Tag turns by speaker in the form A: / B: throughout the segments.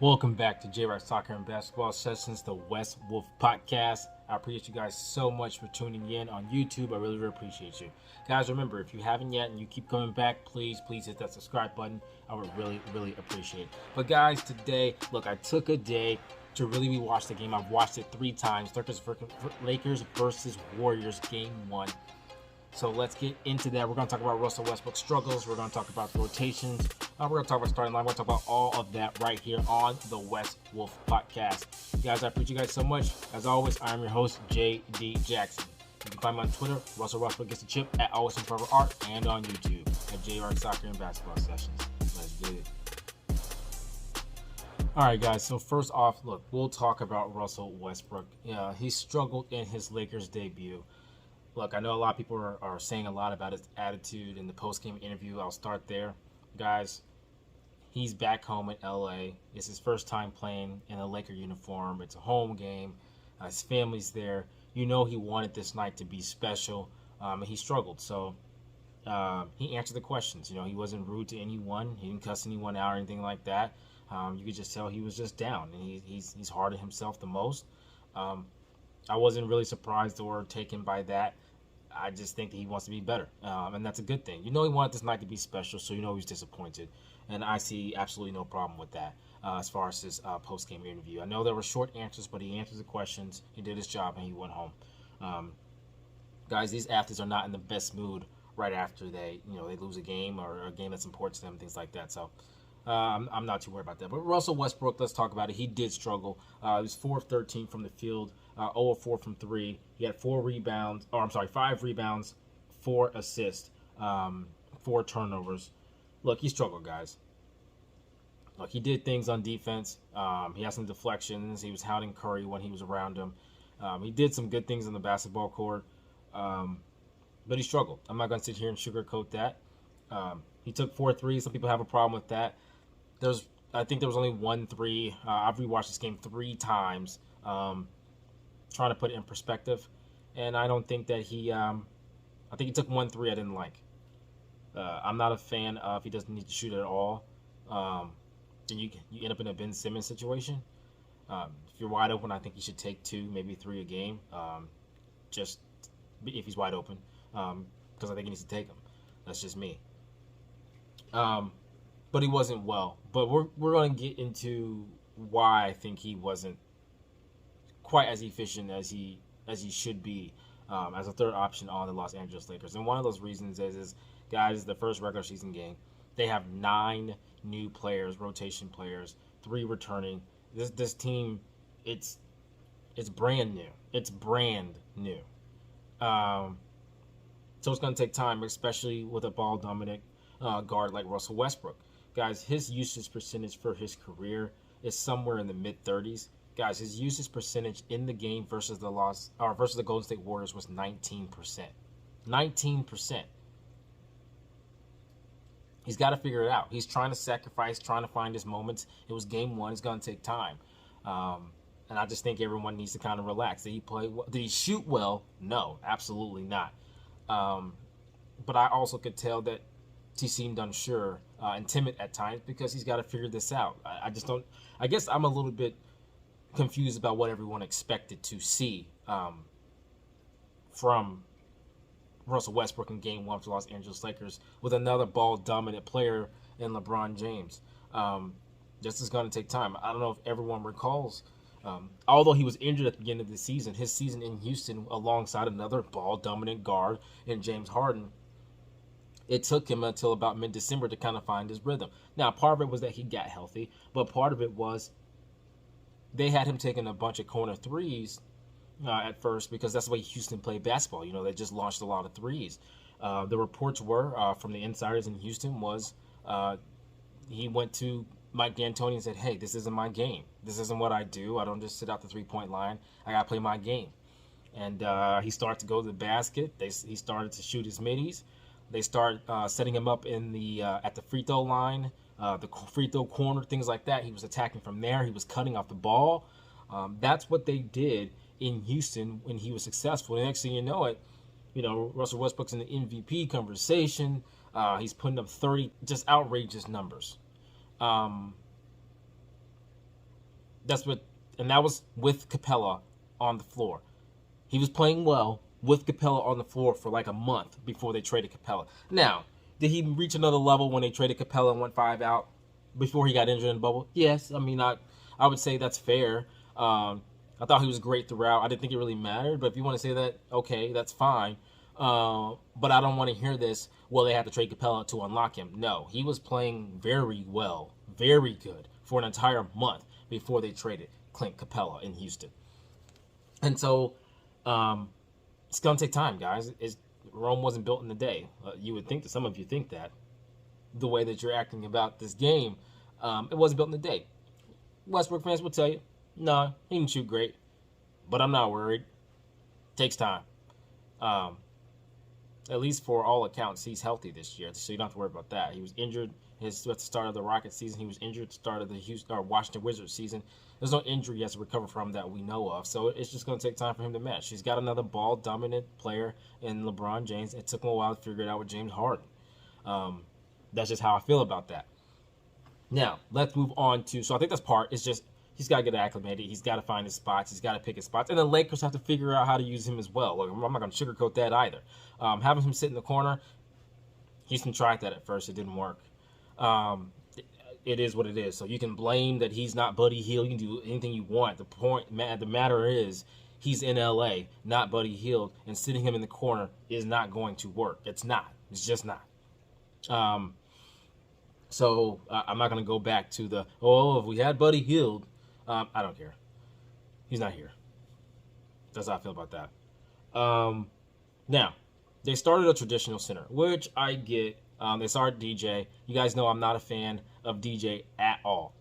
A: Welcome back to J-Rock Soccer and Basketball Sessions, the West Wolf Podcast. I appreciate you guys so much for tuning in on YouTube. I really appreciate you. Guys, remember, if you haven't yet and you keep coming back, please hit that subscribe button. I would really appreciate it. But guys, today, look, I took a day to really rewatch the game. I've watched it 3 times. Lakers versus Warriors, Game 1. So let's get into that. We're going to talk about Russell Westbrook struggles. We're going to talk about the rotations. We're going to talk about starting line. We're going to talk about all of that right here on the West Wolf Podcast. Guys, I appreciate you guys so much. As always, I'm your host, J.D. Jackson. You can find me on Twitter, Russell Westbrook Gets the Chip, at Always and Forever Art, and on YouTube at J.R. Soccer and Basketball Sessions. Let's get it. All right, guys. So first off, look, we'll talk about Russell Westbrook. He struggled in his Lakers debut. Look, I know a lot of people are saying a lot about his attitude in the post-game interview. I'll start there. Guys, he's back home in L.A. It's his first time playing in a Laker uniform. It's a home game. His family's there. You know he wanted this night to be special, and he struggled. So he answered the questions. You know, he wasn't rude to anyone. He didn't cuss anyone out or anything like that. You could just tell he was just down, and he's hard on himself the most. I wasn't really surprised or taken by that. I just think that he wants to be better, and that's a good thing. You know he wanted this night to be special, so you know he's disappointed, and I see absolutely no problem with that as far as his post-game interview. I know there were short answers, but he answered the questions, he did his job, and he went home. Guys, these athletes are not in the best mood right after they lose a game or a game that's important to them, things like that. So I'm not too worried about that. But Russell Westbrook, let's talk about it. He did struggle. He was 4 of 13 from the field, 0 of 4 from 3. He had 5 rebounds, 4 assists, 4 turnovers. Look, he struggled, guys. Look, he did things on defense. He had some deflections. He was hounding Curry when he was around him. He did some good things on the basketball court, but he struggled. I'm not going to sit here and sugarcoat that. He took 4 threes. Some people have a problem with that. I think there was only 1 3. I've rewatched this game 3 times, trying to put it in perspective, and I don't think that I think he took 1 3 I didn't like. I'm not a fan of he doesn't need to shoot at all. Then you end up in a Ben Simmons situation. If you're wide open, I think you should take 2, maybe 3 a game, just if he's wide open, because I think he needs to take them. That's just me. But he wasn't well. But we're going to get into why I think he wasn't quite as efficient as he should be as a third option on the Los Angeles Lakers. And one of those reasons is guys, the first regular season game, they have 9 new players, rotation players, 3 returning. This team, it's brand new. It's brand new. So it's going to take time, especially with a ball dominant guard like Russell Westbrook. Guys, his usage percentage for his career is somewhere in the mid-30s. Guys, his usage percentage in the game versus the Golden State Warriors was 19%. 19%. He's got to figure it out. He's trying to sacrifice, trying to find his moments. It was game 1. It's going to take time. And I just think everyone needs to kind of relax. Did he play well? Did he shoot well? No, absolutely not. But I also could tell that he seemed unsure and timid at times because he's got to figure this out. I guess I'm a little bit confused about what everyone expected to see from Russell Westbrook in Game 1 for the Los Angeles Lakers with another ball-dominant player in LeBron James. This is going to take time. I don't know if everyone recalls, although he was injured at the beginning of the season, his season in Houston alongside another ball-dominant guard in James Harden, it took him until about mid-December to kind of find his rhythm. Now, part of it was that he got healthy, but part of it was they had him taking a bunch of corner threes at first because that's the way Houston played basketball. You know, they just launched a lot of threes. The reports were from the insiders in Houston was he went to Mike D'Antoni and said, hey, this isn't my game. This isn't what I do. I don't just sit out the three-point line. I got to play my game. And he started to go to the basket. He started to shoot his middies. They start setting him up in the at the free throw line, the free throw corner, things like that. He was attacking from there. He was cutting off the ball. That's what they did in Houston when he was successful. The next thing you know it, Russell Westbrook's in the MVP conversation. He's putting up 30, just outrageous numbers. And that was with Capella on the floor. He was playing well with Capella on the floor for like a month before they traded Capella. Now, did he reach another level when they traded Capella and went 5 out before he got injured in the bubble? Yes. I mean, I would say that's fair. I thought he was great throughout. I didn't think it really mattered, but if you want to say that, okay, that's fine. But I don't want to hear this, well, they had to trade Capella to unlock him. No, he was playing very well, very good for an entire month before they traded Clint Capella in Houston. And so it's going to take time, guys. Rome wasn't built in a day. You would think that some of you think that. The way that you're acting about this game, it wasn't built in a day. Westbrook fans will tell you, no, he didn't shoot great, but I'm not worried. Takes time. At least for all accounts, he's healthy this year, so you don't have to worry about that. He was injured at the start of the Rockets season. He was injured at the start of the Washington Wizards season. There's no injury he has to recover from that we know of, so it's just going to take time for him to mesh. He's got another ball-dominant player in LeBron James. It took him a while to figure it out with James Harden. That's just how I feel about that. Now, let's move on to, so I think that's part, it's just, he's got to get acclimated. He's got to find his spots. He's got to pick his spots. And the Lakers have to figure out how to use him as well. Like, I'm not going to sugarcoat that either. Having him sit in the corner, Houston tried that at first. It didn't work. It is what it is. So you can blame that he's not Buddy Hield. You can do anything you want. The matter is, he's in L.A., not Buddy Hield, and sitting him in the corner is not going to work. It's not. It's just not. So I'm not going to go back to if we had Buddy Hield, I don't care. He's not here. That's how I feel about that. Now, they started a traditional center, which I get. They started DJ. You guys know I'm not a fan of DJ at all.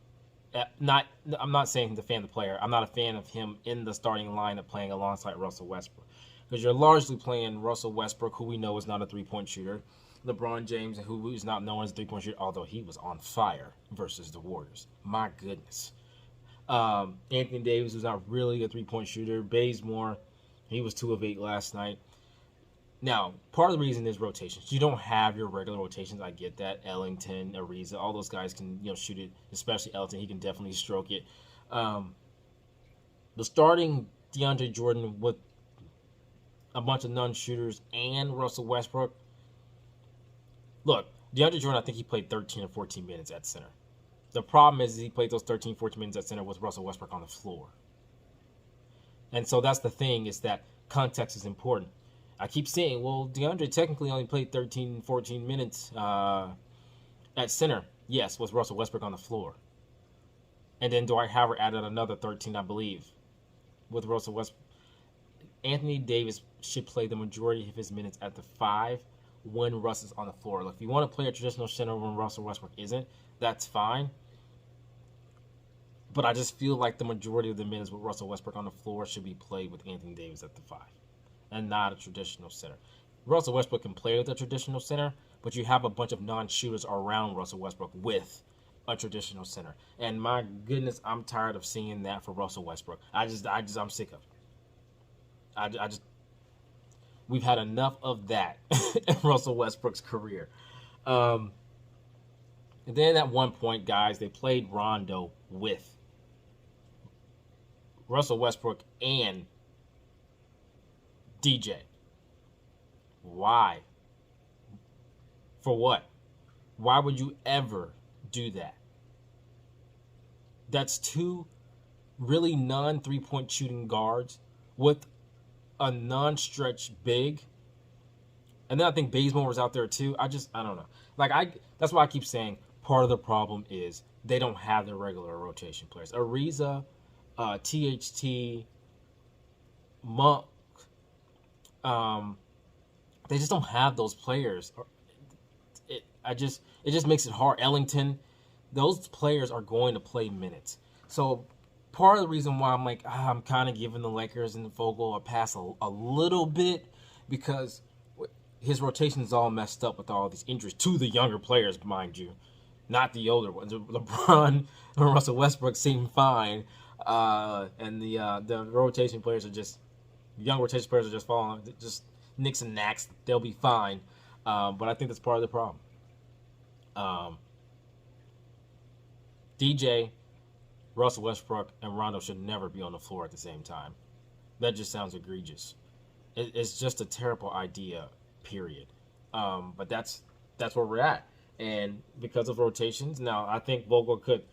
A: I'm not saying the fan of the player. I'm not a fan of him in the starting lineup playing alongside Russell Westbrook. Because you're largely playing Russell Westbrook, who we know is not a three-point shooter. LeBron James, who is not known as a three-point shooter, although he was on fire versus the Warriors. My goodness. Anthony Davis was not really a three-point shooter. Bazemore, he was 2 of 8 last night. Now, part of the reason is rotations. You don't have your regular rotations. I get that. Ellington, Ariza, all those guys can shoot it, especially Ellington. He can definitely stroke it. The starting DeAndre Jordan with a bunch of non-shooters and Russell Westbrook. Look, DeAndre Jordan, I think he played 13 or 14 minutes at center. The problem is he played those 13, 14 minutes at center with Russell Westbrook on the floor. And so that's the thing, is that context is important. I keep saying, well, DeAndre technically only played 13, 14 minutes at center. Yes, with Russell Westbrook on the floor. And then Dwight Howard added another 13, I believe, with Russell Westbrook. Anthony Davis should play the majority of his minutes at the 5 when Russ is on the floor. Look, if you want to play a traditional center when Russell Westbrook isn't, that's fine. But I just feel like the majority of the minutes with Russell Westbrook on the floor should be played with Anthony Davis at the 5 and not a traditional center. Russell Westbrook can play with a traditional center, but you have a bunch of non-shooters around Russell Westbrook with a traditional center. And my goodness, I'm tired of seeing that for Russell Westbrook. I'm sick of it. We've had enough of that in Russell Westbrook's career. And then at one point, guys, they played Rondo with Russell Westbrook and DJ. Why? For what? Why would you ever do that? That's 2 really non-3-point shooting guards with a non-stretch big. And then I think Bazemore was out there too. I don't know. That's why I keep saying part of the problem is they don't have their regular rotation players. Ariza, THT, Monk, they just don't have those players. It just makes it hard. Ellington, those players are going to play minutes. So part of the reason why I'm like, I'm kind of giving the Lakers and Vogel a pass a little bit, because his rotation is all messed up with all these injuries to the younger players, mind you, not the older ones. LeBron and Russell Westbrook seem fine, and the rotation players are just, young rotation players are just falling, just nicks and knacks. They'll be fine, but I think that's part of the problem. DJ Russell Westbrook and Rondo should never be on the floor at the same time. That just sounds egregious. It's just a terrible idea, period. But that's where we're at. And because of rotations, now I think Vogel could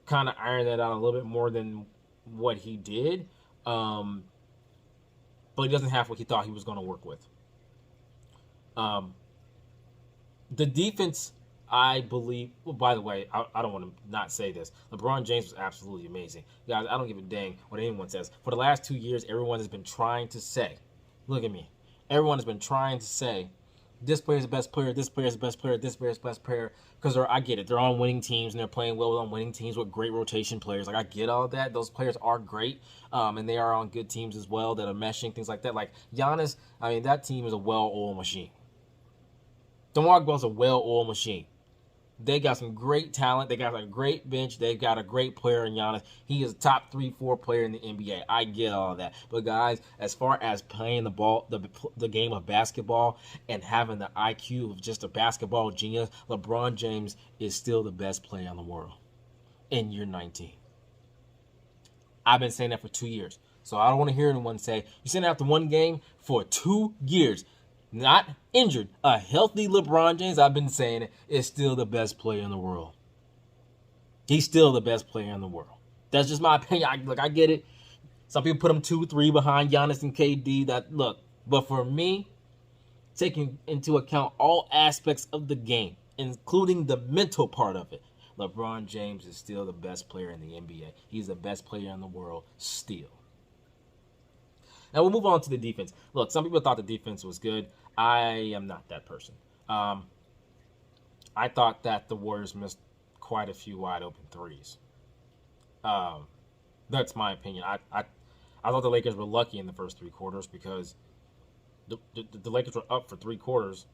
A: kind of iron that out a little bit more than what he did. But he doesn't have what he thought he was going to work with. The defense, I believe, well, by the way, I don't want to not say this. LeBron James was absolutely amazing. Guys, I don't give a dang what anyone says. For the last 2 years, everyone has been trying to say, look at me. Everyone has been trying to say, this player's the best player, this player's the best player, this player's the best player. Because I get it. They're on winning teams, and they're playing well on winning teams with great rotation players. Like, I get all that. Those players are great, and they are on good teams as well that are meshing, things like that. Like, Giannis, I mean, that team is a well-oiled machine. DeMarco's a well-oiled machine. They got some great talent. They got a great bench. They got a great player in Giannis. He is a top 3-4 player in the NBA. I get all that. But guys, as far as playing the ball, the game of basketball and having the IQ of just a basketball genius, LeBron James is still the best player in the world in year 19. I've been saying that for 2 years. So I don't want to hear anyone say, you're saying after one game for 2 years. Not injured, a healthy LeBron James, I've been saying it, is still the best player in the world. He's still the best player in the world. That's just my opinion. I get it. Some people put him 2-3 behind Giannis and KD. But for me, taking into account all aspects of the game, including the mental part of it, LeBron James is still the best player in the NBA. He's the best player in the world still. Now we'll move on to the defense. Look, some people thought the defense was good. I am not that person. I thought that the Warriors missed quite a few wide open threes. That's my opinion. I thought the Lakers were lucky in the first 3 quarters because the Lakers were up for 3 quarters,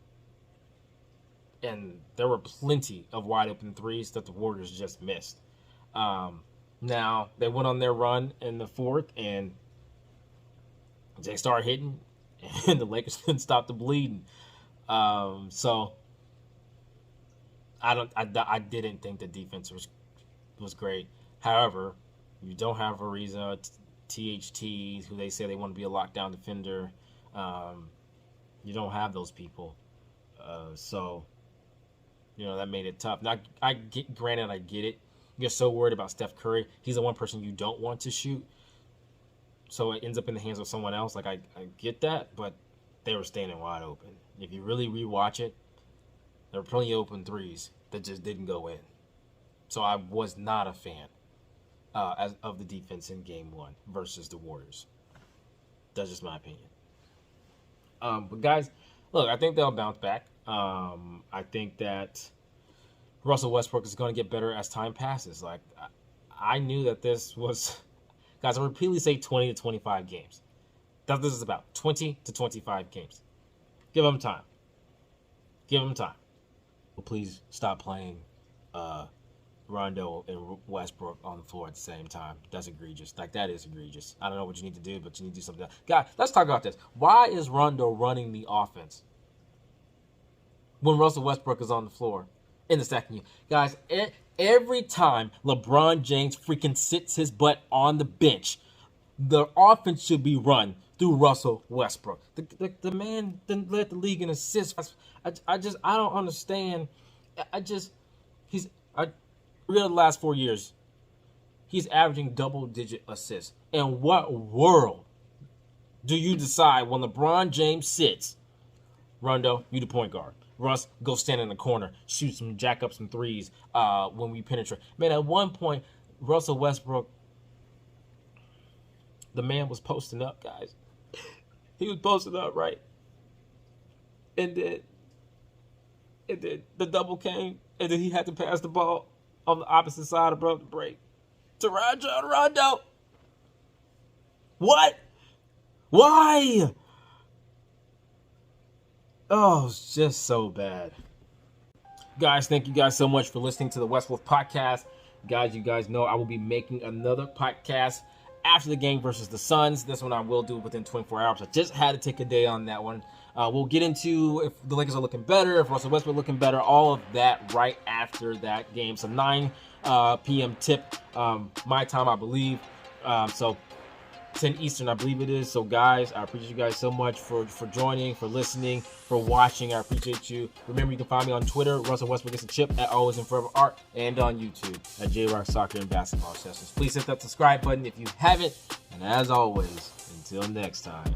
A: and there were plenty of wide open threes that the Warriors just missed. Now they went on their run in the 4th, and they started hitting, and the Lakers couldn't stop the bleeding. So I didn't think the defense was great. However, you don't have Ariza, THT, who they say they want to be a lockdown defender. You don't have those people. So, that made it tough. Now, granted, I get it. You're so worried about Steph Curry. He's the one person you don't want to shoot. So it ends up in the hands of someone else. Like, I get that, but they were standing wide open. If you really rewatch it, there were plenty of open threes that just didn't go in. So I was not a fan of the defense in Game 1 versus the Warriors. That's just my opinion. But guys, look, I think they'll bounce back. I think that Russell Westbrook is going to get better as time passes. Like, I knew that this was... Guys, I repeatedly say 20 to 25 games. That's what this is about. 20 to 25 games. Give them time. Give them time. Please stop playing Rondo and Westbrook on the floor at the same time. That's egregious. Like, that is egregious. I don't know what you need to do, but you need to do something else. Guys, let's talk about this. Why is Rondo running the offense when Russell Westbrook is on the floor in the second year? Guys, every time LeBron James freaking sits his butt on the bench, the offense should be run through Russell Westbrook. The man didn't let the league in assists. I don't understand. Real the last 4 years, he's averaging double-digit assists. In what world do you decide when LeBron James sits, Rondo, you the point guard. Russ, go stand in the corner, jack up some threes when we penetrate. Man, at one point, Russell Westbrook, the man was posting up, guys. He was posting up, right? And then the double came, and then he had to pass the ball on the opposite side above the break to Rondo. What? Why? Oh, it's just so bad. Guys, thank you guys so much for listening to the West Wolf podcast. Guys, you guys know I will be making another podcast after the game versus the Suns. This one I will do within 24 hours. I just had to take a day on that one. We'll get into if the Lakers are looking better, if Russell Westbrook looking better, all of that right after that game. So 9 p.m. tip, my time, I believe. So 10 Eastern, I believe it is. So guys, I appreciate you guys so much for joining, for listening, for watching. I appreciate you. Remember, you can find me on Twitter, Russell Westbrook Gets a Chip, at Always and Forever Art, and on YouTube at J-Rock Soccer and Basketball Sessions. Please hit that subscribe button if you haven't. And as always, until next time.